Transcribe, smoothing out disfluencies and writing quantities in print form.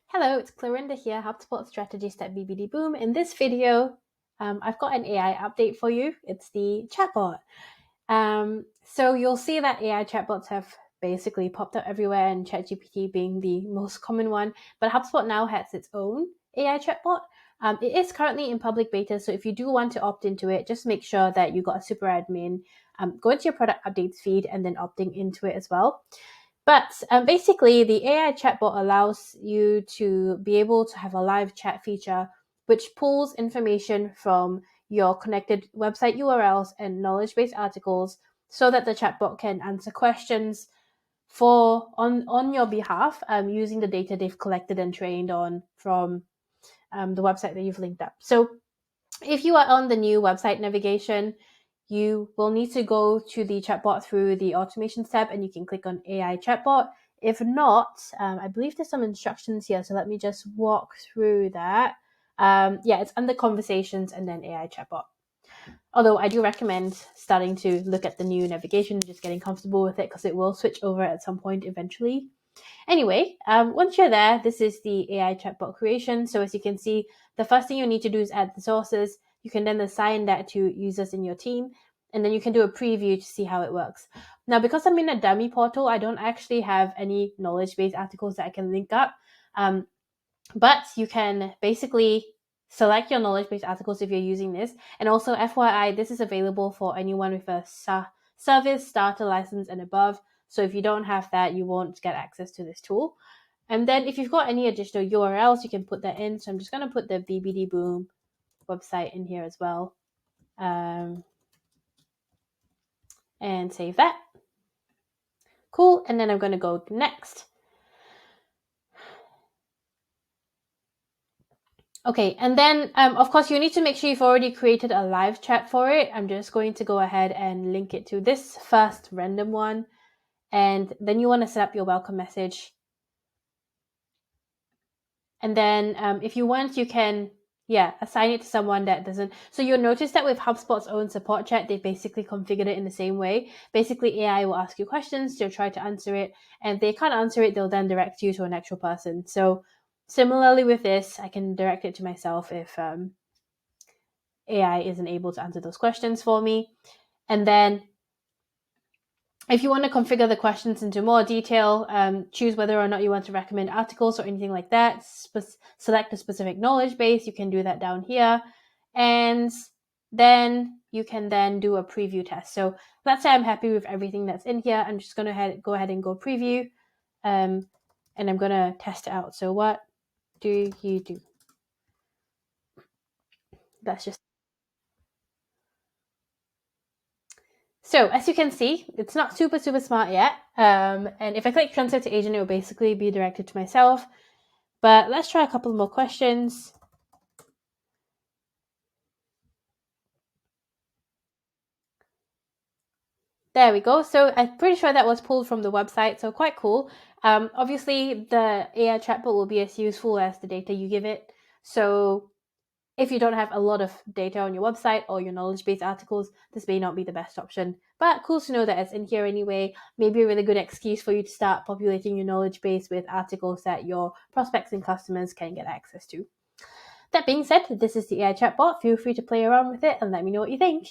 Hello, it's Clarinda here, HubSpot Strategist at BBD Boom. In this video, I've got an AI update for you. It's the chatbot. So you'll see that AI chatbots have basically popped up everywhere, and ChatGPT being the most common one. But HubSpot now has its own AI chatbot. It is currently in public beta, so if you do want to opt into it, just make sure that you got a super admin. Go into your product updates feed and then opting into it as well. But basically, the AI chatbot allows you to be able to have a live chat feature, which pulls information from your connected website URLs and knowledge base articles so that the chatbot can answer questions on your behalf using the data they've collected and trained on from the website that you've linked up. So if you are on the new website navigation, you will need to go to the chatbot through the automations tab, and you can click on AI chatbot. If not, I believe there's some instructions here, so let me just walk through that. It's under conversations and then AI chatbot. Although I do recommend starting to look at the new navigation, just getting comfortable with it, because it will switch over at some point eventually. Anyway, once you're there, this is the AI chatbot creation. So as you can see, the first thing you need to do is add the sources. You can then assign that to users in your team, and then you can do a preview to see how it works. Now, because I'm in a dummy portal, I don't actually have any knowledge base articles that I can link up. But you can basically select your knowledge base articles if you're using this. And also, FYI, this is available for anyone with a service starter license and above. So if you don't have that, you won't get access to this tool. And then if you've got any additional URLs, you can put that in. So I'm just going to put the BBD Boom website in here as well. And save that. Cool. And then I'm going to go next. Okay, and then of course you need to make sure you've already created a live chat for it. I'm just going to go ahead and link it to this first random one. And then you want to set up your welcome message. And then if you want, you can, assign it to someone that doesn't. So you'll notice that with HubSpot's own support chat, they basically configured it in the same way. Basically, AI will ask you questions, they'll try to answer it. And if they can't answer it, they'll then direct you to an actual person. So similarly with this, I can direct it to myself if AI isn't able to answer those questions for me. And then if you want to configure the questions into more detail, choose whether or not you want to recommend articles or anything like that. Select a specific knowledge base. You can do that down here. And then you can then do a preview test. So let's say I'm happy with everything that's in here. I'm just going to go ahead and go preview. And I'm going to test it out. So what do you do? That's just. So as you can see, it's not super smart yet. And if I click transfer to agent, it will basically be directed to myself. But let's try a couple more questions. There we go. So I'm pretty sure that was pulled from the website. So quite cool. Obviously, the AI chatbot will be as useful as the data you give it. So if you don't have a lot of data on your website or your knowledge base articles, this may not be the best option. But cool to know that it's in here anyway. Maybe a really good excuse for you to start populating your knowledge base with articles that your prospects and customers can get access to. That being said, this is the AI chatbot. Feel free to play around with it and let me know what you think.